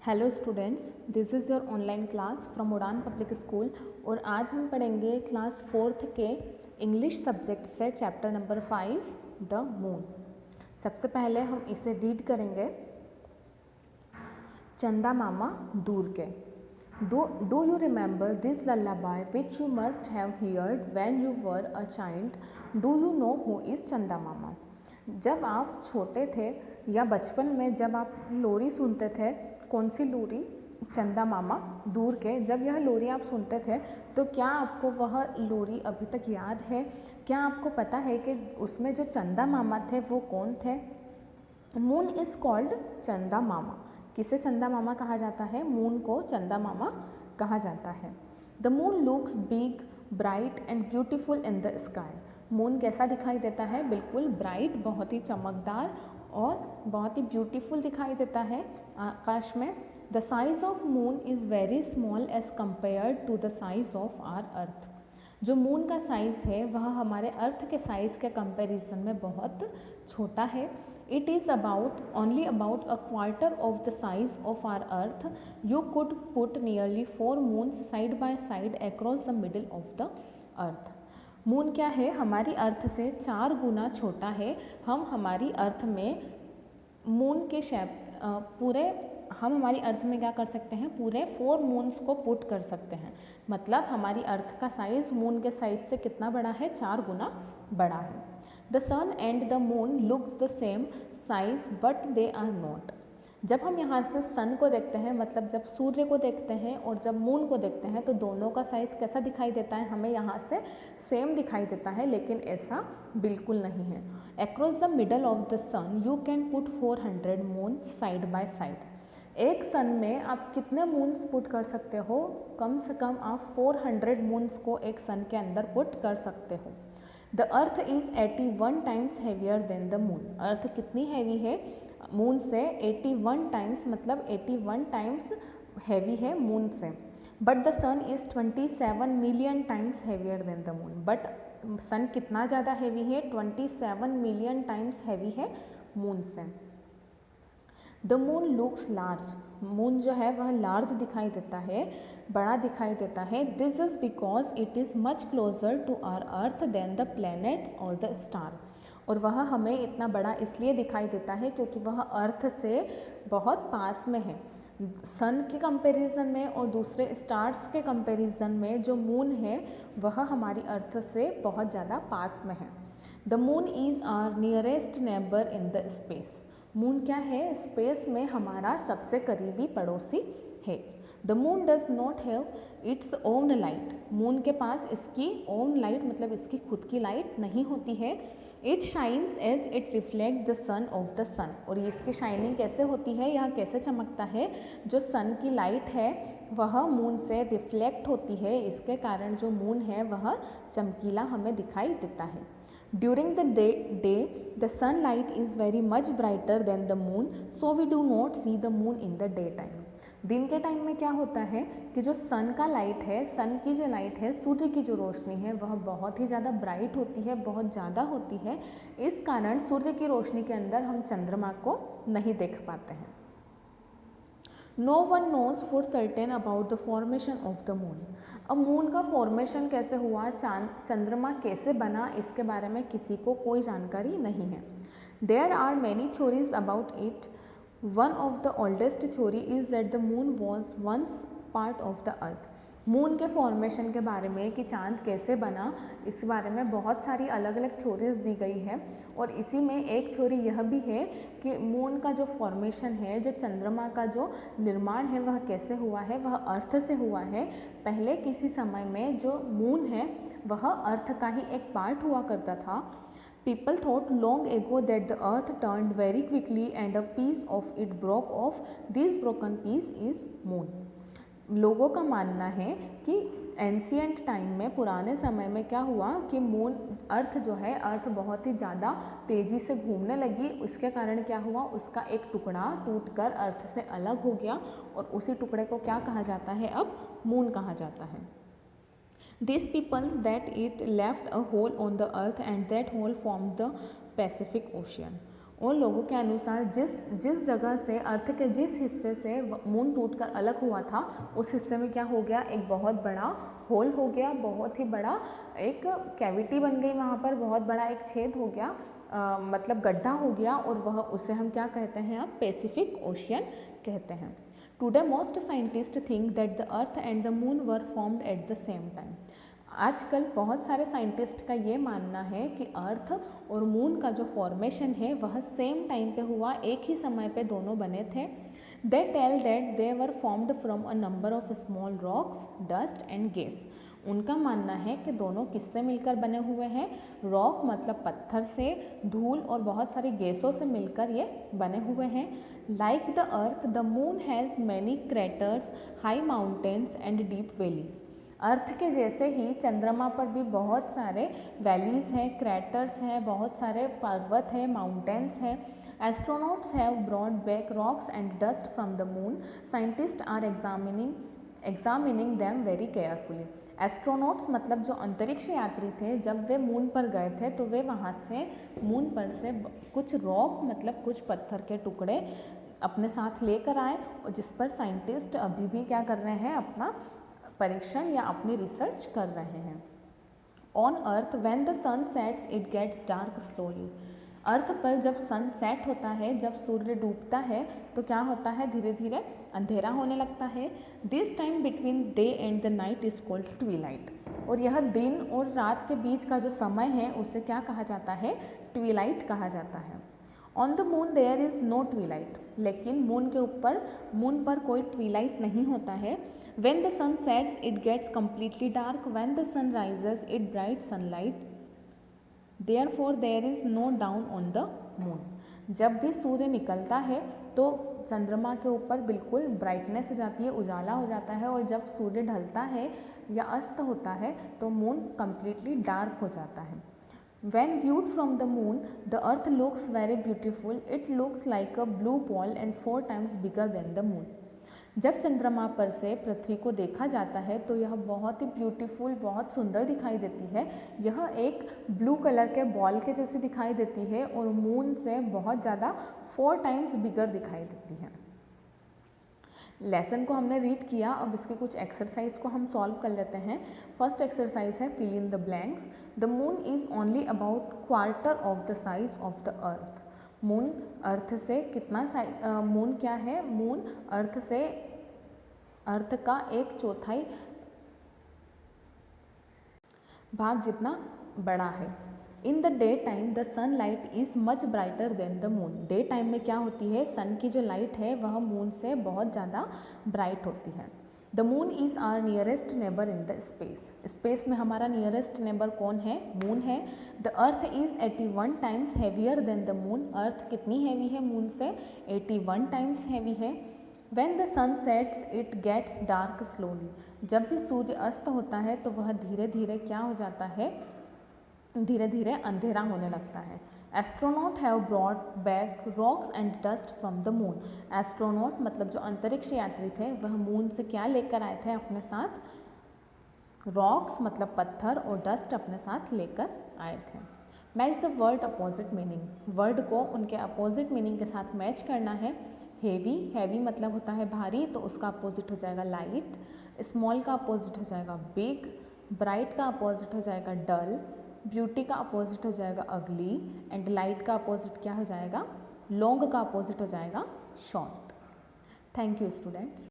Hello students, this is your online class from उड़ान public school. और आज हम पढ़ेंगे क्लास 4th के इंग्लिश सब्जेक्ट से चैप्टर नंबर 5 द मून। सबसे पहले हम इसे रीड करेंगे। चंदा मामा दूर के। Do you remember this lullaby which you must have heard when you were a child? Do you know who is Chanda Mama? जब आप छोटे थे या बचपन में जब आप लोरी सुनते थे, कौन सी लोरी? चंदा मामा दूर के। जब यह लोरी आप सुनते थे तो क्या आपको वह लोरी अभी तक याद है? क्या आपको पता है कि उसमें जो चंदा मामा थे वो कौन थे? मून इज़ कॉल्ड चंदा मामा। किसे चंदा मामा कहा जाता है? मून को चंदा मामा कहा जाता है। The moon looks big, bright and beautiful in the sky. Moon कैसा दिखाई देता है? बिल्कुल ब्राइट, बहुत ही चमकदार और बहुत ही ब्यूटीफुल दिखाई देता है आकाश में। The size of moon is very small as compared to the size of our earth. जो मून का साइज़ है वह हमारे अर्थ के साइज़ के कंपैरिजन में बहुत छोटा है। It is only about a quarter of the size of our earth. You could put nearly 4 moons side by side across the middle of the earth. Moon क्या है? हमारी अर्थ से 4 गुना छोटा है। हम हमारी अर्थ में मून के हम हमारी अर्थ में क्या कर सकते हैं? पूरे 4 मून्स को पुट कर सकते हैं। मतलब हमारी अर्थ का साइज़ मून के साइज से कितना बड़ा है? 4 गुना बड़ा है। The sun and the moon look the same size but they are not. जब हम यहाँ से सन को देखते हैं, मतलब जब सूर्य को देखते हैं और जब मून को देखते हैं, तो दोनों का साइज़ कैसा दिखाई देता है? हमें यहाँ से सेम दिखाई देता है, लेकिन ऐसा बिल्कुल नहीं है। Across the middle of the sun you can put 400 moons side by side. एक सन में आप कितने मून्स पुट कर सकते हो? कम से कम आप 400 मून्स को एक सन के अंदर पुट कर सकते हो। The earth is 81 times heavier than the moon. Earth कितनी हैवी है? मून से 81 टाइम्स, मतलब 81 टाइम्स हैवी है मून से। But the sun is 27 million times heavier than the moon. But sun कितना ज़्यादा हैवी है? 27 मिलियन टाइम्स हैवी है मून से। The moon looks large. Moon जो है वह लार्ज दिखाई देता है, बड़ा दिखाई देता है। This is because it is much closer to our earth than the planets और द स्टार। और वह हमें इतना बड़ा इसलिए दिखाई देता है क्योंकि वह अर्थ से बहुत पास में है। सन के कंपैरिजन में और दूसरे स्टार्स के कंपैरिजन में जो मून है वह हमारी अर्थ से बहुत ज़्यादा पास में है। The moon is our nearest neighbour in the space. Moon क्या है? स्पेस में हमारा सबसे करीबी पड़ोसी है। The moon does not have its own light. Moon के पास इसकी ओन लाइट, मतलब इसकी खुद की लाइट नहीं होती है। It shines as it reflect the sun of the sun. और इसकी शाइनिंग कैसे होती है? यह कैसे चमकता है? जो सन की लाइट है वह मून से रिफ्लेक्ट होती है, इसके कारण जो मून है वह चमकीला हमें दिखाई देता है। During the day, the sunlight is very much brighter than the moon, so we do not see the moon in the daytime. दिन के टाइम में क्या होता है कि जो सन का लाइट है, सन की जो लाइट है, सूर्य की जो रोशनी है वह बहुत ही ज़्यादा ब्राइट होती है, बहुत ज़्यादा होती है। इस कारण सूर्य की रोशनी के अंदर हम चंद्रमा को नहीं देख पाते हैं। No one knows for certain about the formation of the moon. अब मून का फॉर्मेशन कैसे हुआ, चंद्रमा कैसे बना, इसके बारे में किसी को कोई जानकारी नहीं है। There are many theories about it. One of the oldest theory is that the moon was once part of the earth. Moon के फॉर्मेशन के बारे में कि चांद कैसे बना, इस बारे में बहुत सारी अलग अलग थ्योरीज दी गई है। और इसी में एक थ्योरी यह भी है कि मून का जो फॉर्मेशन है, जो चंद्रमा का जो निर्माण है वह कैसे हुआ है? वह अर्थ से हुआ है। पहले किसी समय में जो मून है वह अर्थ का ही एक पार्ट हुआ करता था। People thought long ago that the earth turned very quickly and a piece of it broke off. This broken piece is moon. लोगों का मानना है कि एंशियंट टाइम में, पुराने समय में क्या हुआ कि मून, अर्थ जो है, अर्थ बहुत ही ज़्यादा तेज़ी से घूमने लगी। उसके कारण क्या हुआ? उसका एक टुकड़ा टूटकर अर्थ से अलग हो गया और उसी टुकड़े को क्या कहा जाता है? अब मून कहा जाता है। These peoples that it left a hole on the earth and that hole formed the Pacific Ocean. उन लोगों के अनुसार जिस जगह से अर्थ के जिस हिस्से से मून टूटकर अलग हुआ था उस हिस्से में क्या हो गया, एक बहुत बड़ा होल हो गया, बहुत ही बड़ा एक कैविटी बन गई, वहाँ पर बहुत बड़ा एक छेद हो गया, मतलब गड्ढा हो गया, और वह उसे हम क्या कहते हैं, अब पैसिफिक ओशियन कहते हैं। Today most scientist think that the earth and the moon were formed at the same time. आजकल बहुत सारे साइंटिस्ट का ये मानना है कि अर्थ और मून का जो फॉर्मेशन है वह सेम टाइम पे हुआ, एक ही समय पे दोनों बने थे। They tell that they were formed from a number of small rocks, dust and gas. उनका मानना है कि दोनों किससे मिलकर बने हुए हैं, रॉक मतलब पत्थर से, धूल और बहुत सारी गैसों से मिलकर ये बने हुए हैं। Like the earth the moon has many craters, high mountains and deep valleys. Earth के जैसे ही चंद्रमा पर भी बहुत सारे वैलीज हैं, क्रैटर्स हैं, बहुत सारे पर्वत हैं, माउंटेन्स हैं। Astronauts have brought back rocks and dust from the moon, scientist are examining them very carefully. Astronauts मतलब जो अंतरिक्ष यात्री थे, जब वे मून पर गए थे तो वे वहाँ से मून पर से कुछ रॉक मतलब कुछ पत्थर के टुकड़े अपने साथ लेकर आए, और जिस पर साइंटिस्ट अभी भी क्या कर रहे हैं, अपना परीक्षण या अपनी रिसर्च कर रहे हैं। On earth when the sun sets it gets dark slowly. Earth पर जब सन सेट होता है, जब सूर्य डूबता है तो क्या होता है, धीरे धीरे अंधेरा होने लगता है। This time between day and the night is called Twilight. और यह दिन और रात के बीच का जो समय है उसे क्या कहा जाता है, ट्विलाइट कहा जाता है। On the moon there is no twilight. लेकिन मून पर कोई ट्विलाइट नहीं होता है। When the sun sets, it gets completely dark. When the sun rises, it bright sunlight. Therefore, there is no dawn on the moon. जब भी सूर्य निकलता है तो चंद्रमा के ऊपर बिल्कुल ब्राइटनेस हो जाती है, उजाला हो जाता है, और जब सूर्य ढलता है या अस्त होता है तो मून कम्प्लीटली डार्क हो जाता है। When viewed from the moon, the earth looks very beautiful. It looks like a blue ball and 4 times bigger than the moon. जब चंद्रमा पर से पृथ्वी को देखा जाता है तो यह बहुत ही ब्यूटीफुल, बहुत सुंदर दिखाई देती है। यह एक ब्लू कलर के बॉल के जैसी दिखाई देती है और मून से बहुत ज़्यादा 4 टाइम्स बिगर दिखाई देती है। लेसन को हमने रीड किया, अब इसके कुछ एक्सरसाइज को हम सॉल्व कर लेते हैं। फर्स्ट एक्सरसाइज है fill in the blanks. The moon is only about quarter of the size of the earth. Moon earth से कितना मून क्या है, मून अर्थ का 1/4 भाग जितना बड़ा है। In the day time the sun light is much brighter than the moon. Day time में क्या होती है, सन की जो लाइट है वह मून से बहुत ज़्यादा ब्राइट होती है। The moon is our nearest neighbour in the space. Space में हमारा नियरेस्ट नेबर कौन है, मून है। The earth is 81 times heavier than the moon. Earth कितनी हैवी है मून से, 81 टाइम्स हैवी है। When the sun sets, it gets dark slowly. जब भी सूर्य अस्त होता है तो वह धीरे धीरे क्या हो जाता है, धीरे धीरे अंधेरा होने लगता है। Astronaut have brought back rocks and dust from the moon. Astronaut मतलब जो अंतरिक्ष यात्री थे वह मून से क्या लेकर आए थे अपने साथ, रॉक्स मतलब पत्थर, और डस्ट अपने साथ लेकर आए थे। Match the word opposite meaning. Word को उनके अपोजिट मीनिंग के साथ मैच करना है। हेवी, हैवी मतलब होता है भारी, तो उसका अपोजिट हो जाएगा लाइट। स्मॉल का अपोजिट हो जाएगा बिग। ब्राइट का अपोजिट हो जाएगा डल। ब्यूटी का अपोजिट हो जाएगा अगली। एंड लाइट का अपोजिट क्या हो जाएगा, लॉन्ग का अपोजिट हो जाएगा शॉर्ट। Thank you students.